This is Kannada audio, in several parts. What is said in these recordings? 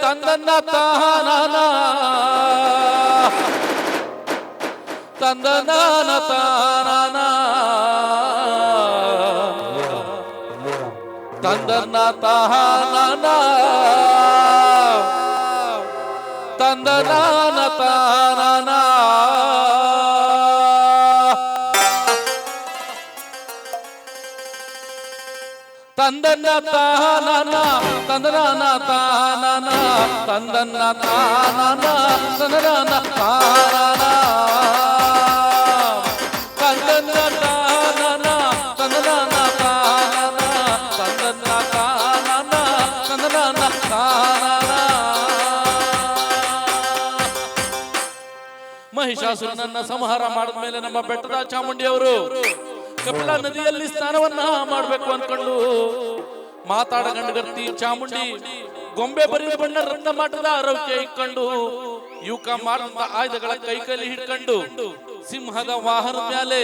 ತಂದನ್ನ ತಾನನ ತಂದನಾನ ತಾನನ ತಂದನ್ನ ತಾನನ ತಂದನಾನ ತಾನನ ತಂದನ್ನ ತಾನನ ತಂದನಾನ ತಾನನ ತಂದನ್ನ ತಾನನ ತಂದನಾನ ತಾನನ ತಂದನ್ನ ತಾನನ ತಂದನಾನ ತಾನನ ತಂದನ್ನ ತಾನನ ತಂದನಾನ ತಾನನ ಮಹಿಷಾಸುರನನ್ನ ಸಂಹಾರ ಮಾಡಿದ ಮೇಲೆ ನಮ್ಮ ಬೆಟ್ಟದ ಚಾಮುಂಡಿಯವರು ಕಪಿಲಾ ನದಿಯಲ್ಲಿ ಸ್ನಾನವನ್ನ ಮಾಡಬೇಕು ಅನ್ಕೊಂಡು ಮಾತಾಡ ಗಂಡಗರ್ತಿ ಚಾಮುಂಡಿ ಗೊಂಬೆ ಬರಿ ಬಣ್ಣ ರತ್ನ ಮಾಟದ ಆರೋಗ್ಯ ಇಟ್ಕೊಂಡು ಯುವಕ ಮಾಡಿದ ಆಯುಧಗಳ ಕೈಕೈಲಿ ಹಿಡ್ಕೊಂಡು ಸಿಂಹದ ವಾಹನ ಮ್ಯಾಲೆ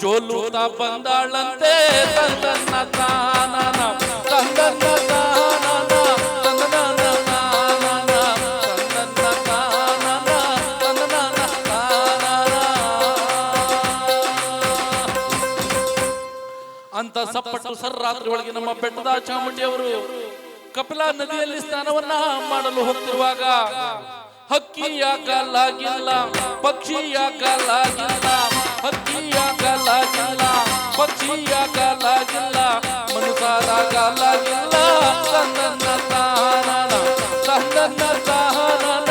ಜೋಲುತ್ತಾ ಬಂದಾಳಂತೆ ತಂದನ್ನ ತಾನನ ತಂದನ್ನ ತಾನನ ತಂದನ್ನ ತಾನನ ತಂದನ್ನ ತಾನನ ತಂದನ್ನ ತಾನನ ಅಂತ ಸಪ್ಪಟ್ಟು ಸರ್ರಾತ್ರಿ ಒಳಗೆ ನಮ್ಮ ಬೆಟ್ಟದ ಚಾಮುಂಡಿಯವರು ಕಪಿಲಾ ನದಿಯಲ್ಲಿ ಸ್ನಾನವನ್ನ ಮಾಡಲು ಹೋಗ್ತಿರುವಾಗ ಹಕ್ಕಿಯ ಕಾಲಾಗಿಲ್ಲ ಪಕ್ಷಿಯ ಕಾಲಾಗಿಲ್ಲ ಹಕ್ಕಿಯ ಕಾಲಾಗಿಲ್ಲ ಪಕ್ಷಿಯ ಕಾಲಾಗಿಲ್ಲ ಮನುಷ್ಯರ ಕಾಲಾಗಿಲ್ಲ ತಂದನ್ನ ತಾನನ ತಂದನ್ನ ತಾನನ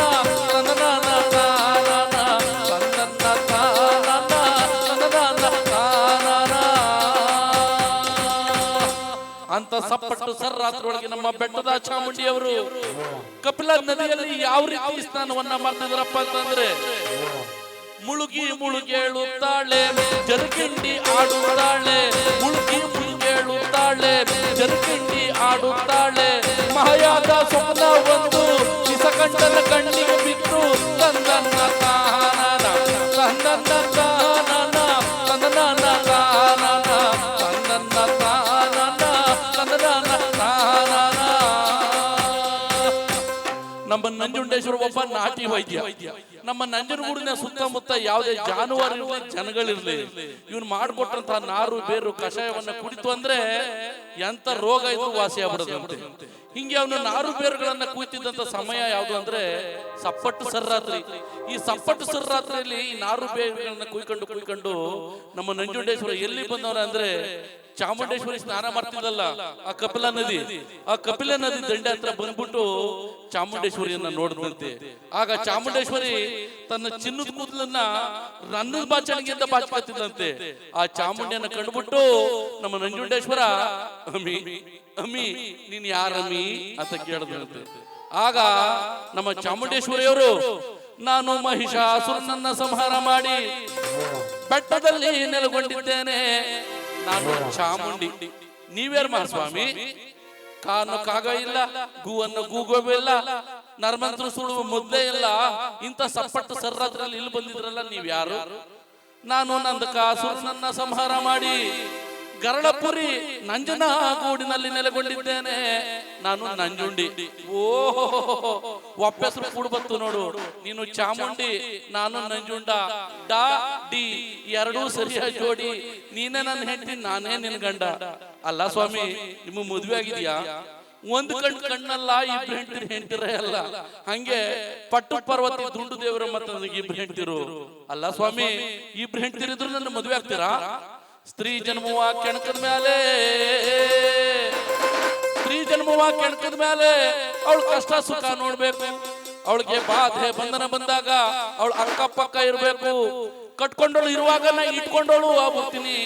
ತಂದನ್ನ ತಾನನ ತಂದನ್ನ ತಾನನ ತಂದನ್ನ ತಾನನ ಅಂತ ಸಪ್ಪಟ್ಟು ಸರ್ರಾತ್ರಿ ಒಳಗೆ ನಮ್ಮ ಬೆಟ್ಟದ ಚಾಮುಂಡಿಯವರು ಕಪಿಲಾ ನದಿಯಲ್ಲಿ ಯಾವ ರೀತಿ ಸ್ನಾನವನ್ನ ಮಾಡ್ತಿದ್ರಪ್ಪ ಅಂತಂದ್ರೆ ಮುಳುಗಿ ಮುಳುಗೇಳುತ್ತಾಳೆ ಜರಕಿಂಡಿ ಆಡುತ್ತಾಳೆ ಮುಳುಗಿ ಮುಳುಗೇಳುತ್ತಾಳೆ ಜರಕಿಂಡಿ ಆಡುತ್ತಾಳೆ ಮಹಾಯಾದ ಸ್ವಪ್ನ ಒಂದು ಇಸಕಂಡನ ಕಣ್ಣಿಗೆ ಬಿತ್ತು ತಂದನ್ನ ತಾನನ ತಂದನ್ನ ತಾನನ ತಂದನ್ನ ತಾನನ ತಂದನ್ನ ತಾನನ ತಂದನ್ನ ತಾನನ ನಮ್ಮ ನಂಜುಂಡೇಶ್ವರ ಒಬ್ಬ ನಾಟಿ ವೈದ್ಯ. ನಮ್ಮ ನಂಜನಗೂಡಿನ ಸುತ್ತಮುತ್ತ ಯಾವುದೇ ಜಾನುವಾರು ಇರಲಿ ಜನಗಳಿರ್ಲಿ ಇವನು ಮಾಡಿಕೊಟ್ಟಂತಹ ನಾರು ಬೇರು ಕಷಾಯವನ್ನ ಕುಡಿತು ಅಂದ್ರೆ ಎಂತ ರೋಗ ಇದ್ರು ವಾಸಿ ಆಗ್ಬಿಡದಂತೆ. ಹಿಂಗೆ ಅವನು ನಾರು ಬೇರುಗಳನ್ನ ಕುಯ್ತಿದ್ದಂತ ಸಮಯ ಯಾವುದು ಅಂದ್ರೆ ಸಪ್ಪಟ್ಟು ಸರ್ರಾತ್ರಿ. ಈ ಸಪ್ಪಟ್ಟು ಸರ್ರಾತ್ರಿಯಲ್ಲಿ ಈ ನಾರು ಬೇರುಗಳನ್ನ ಕುಯ್ಕೊಂಡು ನಮ್ಮ ನಂಜುಂಡೇಶ್ವರ ಎಲ್ಲಿ ಬಂದವನ ಅಂದ್ರೆ ಚಾಮುಂಡೇಶ್ವರಿ ಸ್ನಾನ ಮಾಡ್ತಿದ್ದಲ್ಲ ಆ ಕಪಿಲಾ ನದಿ ದಂಡೆ ಹತ್ರ ಬಂದ್ಬಿಟ್ಟು ಚಾಮುಂಡೇಶ್ವರಿಯನ್ನ ನೋಡಿದಂತೆ. ಆಗ ಚಾಮುಂಡೇಶ್ವರಿ ತನ್ನ ಚಿನ್ನದ ಕೂದಲನ್ನ ರನ್ನದ ಬಾಚಣಿಗೆಯಿಂದ ಬಾಚ್ಕೊತಿದ್ದಂತೆ. ಆ ಚಾಮುಂಡಿಯನ್ನ ಕಂಡುಬಿಟ್ಟು ನಮ್ಮ ನಂಜುಂಡೇಶ್ವರ ಅಮ್ಮಿ ನೀನ್ ಯಾರಮ್ಮಿ ಅಂತ ಕೇಳಿದಂತೆ. ಆಗ ನಮ್ಮ ಚಾಮುಂಡೇಶ್ವರಿಯವರು ನಾನು ಮಹಿಷಾಸುರನನ್ನ ಸಂಹಾರ ಮಾಡಿ ಬೆಟ್ಟದಲ್ಲಿ ನೆಲೆಗೊಂಡಿದ್ದೇನೆ, ನಾನು ಚಾಮುಂಡಿ, ನೀವ್ಯಾರು ಮಹಾಸ್ವಾಮಿ? ಕಾನು ಕಾಗ ಇಲ್ಲ, ಗೂವನ್ನು ಗೂಗೋವಿಲ್ಲ, ನರ್ಮಂತ್ರ ಸುಳುವ ಮುದ್ದೆ ಇಲ್ಲ, ಇಂಥ ಸಪ್ಪಟ್ಟು ಸರ್ರಾತ್ರಲ್ಲಿ ಇಲ್ಲಿ ಬಂದಿದ್ರಲ್ಲ ನೀವ್ಯಾರು? ನಾನು ನಂದಕಾಸುರನನ್ನ ಸಂಹಾರ ಮಾಡಿ ಗರಳಪುರಿ ನಂಜನಗೂಡಿನಲ್ಲಿ ನೆಲೆಗೊಂಡಿದ್ದೇನೆ, ನಾನು ನಂಜುಂಡಿ. ಓಹೋ ಒಪ್ಪೆಸರು ಕೂಡ ಬಂತು ನೋಡು, ನೀನು ಚಾಮುಂಡಿ ನಾನು ನಂಜುಂಡ, ಡಾ ಡಿ ಎರಡೂ ಸರಿಯಾಗಿ ಜೋಡಿ, ನೀನೇ ನನ್ನ ಹೆಂಡತಿ ನಾನೇ ನಿನ್ ಗಂಡ. ಅಲ್ಲ ಸ್ವಾಮಿ, ನಿಮ್ಮ ಮದುವೆ ಆಗಿದ್ಯಾ? ಒಂದು ಕಣ್ಣಲ್ಲ, ಇಬ್ರು ಹೆಂಡತಿರೇ ಅಲ್ಲ. ಹಂಗೆ ಪಟ್ಟು ಪರ್ವತಿ ದುಂಡು ದೇವರ ಮತ್ತೆ ಇಬ್ರು ಹೆಂಡತಿರು ಅಲ್ಲ ಸ್ವಾಮಿ, ಇಬ್ರು ಹೆಂಡತಿರಿದ್ರು ನನ್ನ ಮದುವೆ ಆಗ್ತೀರಾ? ಸ್ತ್ರೀ ಜನ್ಮವ ಕೆಣಕದ ಮೇಲೆ ಅವಳ ಕಷ್ಟ ಸುಖ ನೋಡ್ಬೇಕು, ಅವಳಿಗೆ ಬಾಧೆ ಬಂಧನ ಬಂದಾಗ ಅವಳು ಅಕ್ಕಪಕ್ಕ ಇರ್ಬೇಕು. ಕಟ್ಕೊಂಡೋಳು ಇರುವಾಗ ನಾ ಇಟ್ಕೊಂಡೋಳು ಆಗ್ಬಿಡ್ತೀನಿ.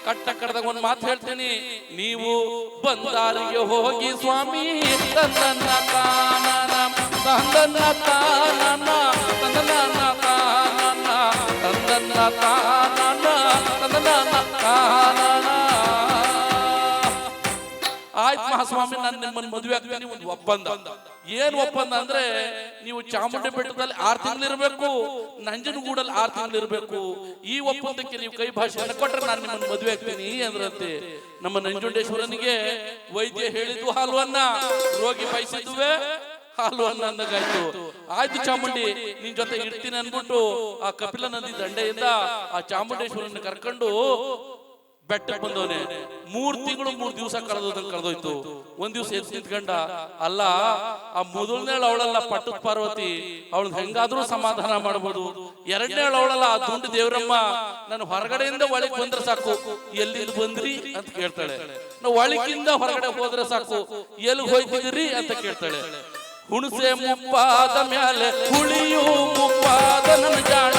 ಕಟ್ಟದಾಗ ಒಂದ್ ಮಾತು ಹೇಳ್ತೀನಿ, ನೀವು ಬಂದಾರಿಗೆ ಹೋಗಿ ಸ್ವಾಮಿ ತಂದನ್ನ ತಾನನ ತಂದನ್ನ ತಾನನ ತಂದನ್ನ ತಾನನ ತಂದನ್ನ ತಾನನ ತಂದನ್ನ ತಾನನ. ಆಯ್ತು ಮಹಾಸ್ವಾಮಿ, ನಾನು ನಿಮ್ಮನ್ನ ಮದುವೆ ಆಗ್ತೀನಿ. ಒಂದು ಒಪ್ಪಂದ. ಏನ್ ಒಪ್ಪಂದ ಅಂದ್ರೆ, ನೀವು ಚಾಮುಂಡಿ ಬೆಟ್ಟದಲ್ಲಿ 6 ತಿಂಗಳು ಇರಬೇಕು, ನಂಜನಗೂಡಲ್ಲಿ 6 ತಿಂಗಳು ಇರಬೇಕು. ಈ ಒಪ್ಪಂದಕ್ಕೆ ನೀವು ಕೈ ಭಾಷೆಯನ್ನು ಕೊಟ್ರೆ ನಾನು ನಿಮ್ಮನ್ನ ಮದುವೆ ಆಗ್ತೀನಿ ಅಂದ್ರಂತೆ. ನಮ್ಮ ನಂಜುಂಡೇಶ್ವರನಿಗೆ ವೈದ್ಯ ಹೇಳಿದ್ದು ಹಾಲುವನ್ನ, ರೋಗಿ ಬಯಸಿದ್ದುವೆ ಹಾಲು ಅನ್ನ ಅಂದಾಗಾಯ್ತು. ಆಯ್ತು ಚಾಮುಂಡಿ ನಿನ್ ಜೊತೆ ಇಡ್ತೀನಿ ಅನ್ಬಿಟ್ಟು ಆ ಕಪಿಲ ನದಿ ದಂಡೆಯಿಂದ ಆ ಚಾಮುಂಡೇಶ್ವರನ್ನ ಕರ್ಕೊಂಡು ಬೆಟ್ಟಕ್ಕೆ ಬಂದವನೆ. 3 ತಿಂಗಳು 3 ದಿವಸ ಕಳೆದೋಯ್ತು. ಒಂದ್ ದಿವಸ ಎದ್ದು ನಿಂತ್ಕೊಂಡ, ಅಲ್ಲ ಆ ಮೊದಲನೇಳು ಅವಳಲ್ಲ ಪಟ್ಟದ ಪಾರ್ವತಿ, ಅವಳನ್ನ ಹೆಂಗಾದ್ರೂ ಸಮಾಧಾನ ಮಾಡ್ಬೋದು. 2ನೇಳು ಅವಳಲ್ಲ ಆ ದುಂಡು ದೇವರಮ್ಮ, ನಾನು ಹೊರಗಡೆಯಿಂದ ಒಳಗೆ ಬಂದ್ರೆ ಸಾಕು, ಎಲ್ಲಿಂದ ಬಂದ್ರಿ ಅಂತ ಕೇಳ್ತಾಳೆ. ನಾವು ಒಳಗಿಂದ ಹೊರಗಡೆ ಹೋದ್ರೆ ಸಾಕು, ಎಲ್ಲಿ ಹೋಯ್ತಿದ್ರಿ ಅಂತ ಕೇಳ್ತಾಳೆ. ಹುಣಸೆ ಮುಪ್ಪಾದ ಮ್ಯಾಲೆ ಹುಳಿಯು ಮುಪ್ಪಾದ ನನ್ನ ಜಾಣ,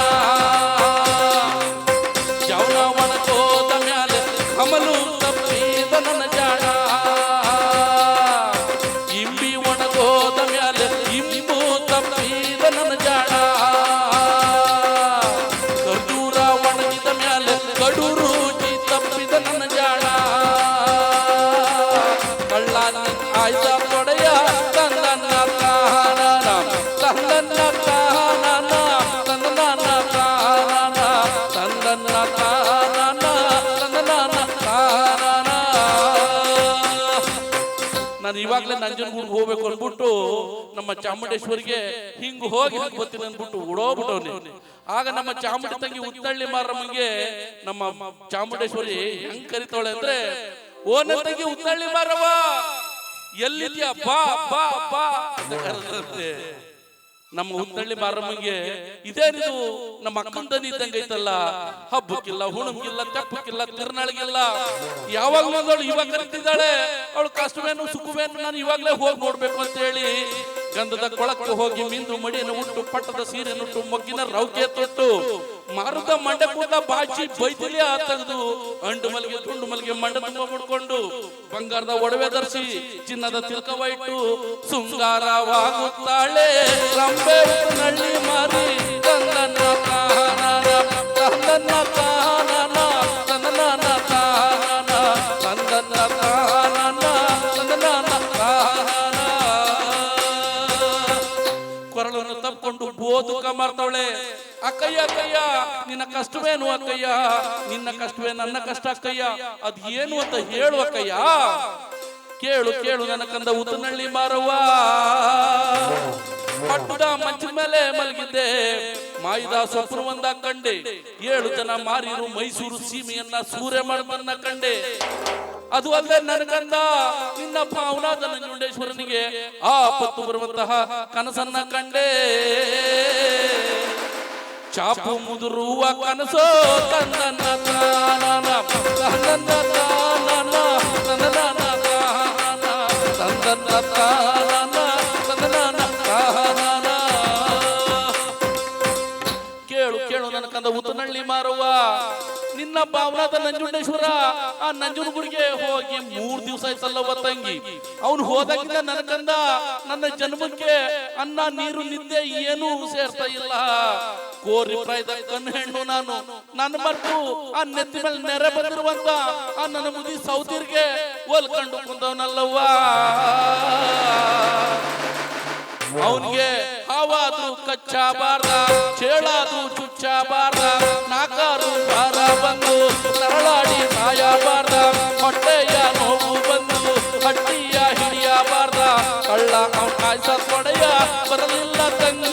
ಜವನ ಒಣಗೋದ ಮ್ಯಾಲೆ ಕಮಲು ತಪ್ಪಿದ ನನ್ನ ಜಾಣ, ಇಂಬಿ ಒಣಗೋದ ಮ್ಯಾಲೆ ಇಂಬು ತಪ್ಪಿದ ನನ್ನ ಜಾಣ, ಖರ್ಜೂರ ಒಣಗಿದ ಮ್ಯಾಲೆ ಕಡು ರುಚಿ ತಪ್ಪಿದ ನನ್ನ ಜಾಣ, ಕಳ್ಳ ಆಯ್ದ ಕೊಡೆಯ ತಂದನ್ನ ಕಾನನ ತಂದನ್ನ ಕಾನನ ತಂದನ್ನ ಕಾನನ ತಂದನ್ನ ಕಾನನ ತಂದನ್ನ ಕಾನನ. ನಾನು ಇವಾಗಲೇ ನಂಜನಗೂಡಿಗೆ ಹೋಗ್ಬೇಕು ಅನ್ಬಿಟ್ಟು ನಮ್ಮ ಚಾಮುಂಡೇಶ್ವರಿಗೆ ಹಿಂಗ್ ಹೋಗಿ ಬರ್ತೀನಿ ಅನ್ಬಿಟ್ಟು ಓಡೋಗ್ಬಿಟ್ಟವನೆ. ಆಗ ನಮ್ಮ ಚಾಮುಂಡಿ ತಂಗಿ ಉತ್ತಳ್ಳಿ ಮಾರಮ್ಮಂಗೆ ನಮ್ಮ ಚಾಮುಂಡೇಶ್ವರಿ ಹೆಂಗ್ ಕರಿತಾಳೆ ಅಂದ್ರೆ, ಓ ನನ್ನ ತಂಗಿ ಉತ್ತಳ್ಳಿ ಮಾರವ್ವ ಎಲ್ಲಿದ್ಯಾ, ಬಾ ಬಾ ಬಾ ಅಂತ ಕರೆದಂತೆ. ನಮ್ಮ ಉತ್ತಳ್ಳಿ ಮಾರಮ್ಮಂಗೆ ಇದೇನಿದು ನಮ್ಮ ಅಕ್ಕನ ದನಿ ಇದ್ದಂಗೆ ಐತಲ್ಲ, ಹಬ್ಬಕ್ಕಿಲ್ಲ ಹುಣಮ್ಗಿಲ್ಲ ತೆಪ್ಪಕ್ಕಿಲ್ಲ ತಿರ್ನಾಳಿಗಿಲ್ಲ, ಯಾವಾಗ ಬಂದವಳು ಇವಾಗ ಕರಿತಿದ್ದಾಳೆ, ಅವಳು ಕಷ್ಟವೇನು ಸುಖವೇನು ನಾನು ಇವಾಗಲೇ ಹೋಗಿ ನೋಡ್ಬೇಕು ಅಂತ ಹೇಳಿ ಗಂಧದ ಕೊಳಕ್ಕೆ ಹೋಗಿ ಮಿಂದು ಮಡಿಯನ್ನು ಉಟ್ಟು ಪಟ್ಟದ ಸೀರೆನುಟ್ಟು ಮೊಗ್ಗಿನ ರೌಕೆ ತೊಟ್ಟು ಮಾರುದ ಮಂಡೆ ಕೂಡ ಬಾಚಿ ಬೈತಿಲಿ ತೆಗೆದು ಅಂಡು ಮಲ್ಲಿಗೆ ತುಂಡು ಮಲ್ಲಿಗೆ ಮಂಡ ತುಂಬ ಮುಡ್ಕೊಂಡು ಬಂಗಾರದ ಒಡವೆ ಧರಿಸಿ ಚಿನ್ನದ ತಿಲಕವ ಇಟ್ಟು ಶೃಂಗಾರವಾಗುತ್ತಾಳೆ ರಂಬೆ ನಳ್ಳಿ ಮಾರಿ ತಂದನ್ನ ಕಾನನ ತಂದನ್ನ ಕಾನನ ತಂದನ್ನ ಕಾನನ ತಂದನ್ನ ಕಾನನ ತಂದನ್ನ ಕಾನನ. ಕೊರಳನ್ನು ತಪ್ಪಿಕೊಂಡು ಬೋದುಕ ಮಾಡ್ತಾವಳೆ. ಅಕ್ಕಯ್ಯ ಅಕ್ಕಯ್ಯ ನಿನ್ನ ಕಷ್ಟವೇನು ಅಕ್ಕಯ್ಯ, ನಿನ್ನ ಕಷ್ಟವೇ ನನ್ನ ಕಷ್ಟ ಅಕ್ಕಯ್ಯ, ಅದ್ ಏನು ಅಂತ ಹೇಳು ಅಕ್ಕಯ್ಯ. ಕೇಳು ಕೇಳು ನನ್ನ ಕಂದ ಉತ್ತನಳ್ಳಿ ಮಾರವ್ವ, ಪಟ್ಟದ ಮಂಚಿನ ಮೇಲೆ ಮಲಗಿದ್ದೆ, ಮಾಯಿದ ಸೊಪ್ಪು ಒಂದ ಕಂಡೆ, 7 ಜನ ಮಾರಿರು ಮೈಸೂರು ಸೀಮೆಯನ್ನ ಸೂರೆ ಮಾಡಬನ್ನ ಕಂಡೆ. ಅದು ಅಲ್ಲದೆ ನನಗಂದ ನಿನ್ನ ಭಾವನಾದ ನಂಜುಂಡೇಶ್ವರನಿಗೆ ಆಪತ್ತು ಬರುವಂತಹ ಕನಸನ್ನ ಕಂಡೆ. ಚಾಪು ಮುದುರುವ ಕನಸೋ ತಂದನ್ನ ತಾನನ ತಂದನ್ನ ತಾನನ ತಂದನ್ನ ತಾನನ ತಂದನ್ನ ತಾನನ ತಂದನ್ನ ತಾನನ. ಕೇಳು ಕೇಳು ನನ್ನ ಕಂದ ಉತ್ತನಳ್ಳಿ ಮಾರವ್ವ, ನಿನ್ನ ಭಾವನಾದ ನಂಜುಂಡೇಶ್ವರ ಆ ನಂಜನಗೂಡಿಗೆ ಹೋಗಿ 3 ದಿವಸ ಆಯ್ತಲ್ಲವ ತಂಗಿ. ಅವನು ಹೋದಾಗಿಂದ ನನ್ನ ಕಂದ ನನ್ನ ಜನ್ಮಕ್ಕೆ ಅನ್ನ ನೀರು ನಿದ್ದೆ ಏನೂ ಸೇರ್ತಾ ಇಲ್ಲ. ಕೋರಿ ಪ್ರಾಯದ ಕಣ್ಣು ಹೆಣ್ಣು ನಾನು, ನನ್ನ ಮರ್ತು ಆ ನೆತ್ತಿ ಮೇಲೆ ನೆರೆ ಬಂದಿರುವಂತ ಆ ನನ್ನ ಮುದಿ ಸೌದಿರ್ಗೆ ಒಲ್ಕೊಂಡು ಕುಂದವನಲ್ಲವ್ವ. ಅವನಿಗೆ ಹಾವಾದ್ರೂ ಕಚ್ಚಾಬಾರ್ದ, ಚೇಳಾದ್ರೂ ಚುಚ್ಚಾಬಾರ್ದ, ನಾಕಾರು ಭಾರ ಬಂದು ನರಳಾಡಿ ಸಾಯಬಾರ್ದ, ಹೊಟ್ಟೆಯ ನೋವು ಬಂದು ಹಟ್ಟಿಯ ಹಿಡಿಯಬಾರ್ದ, ಕಳ್ಳ ಅವನ ಕಾಯ್ಸ ಕೊಡೆಯ ಬರಲಿಲ್ಲ ತಂಗಿ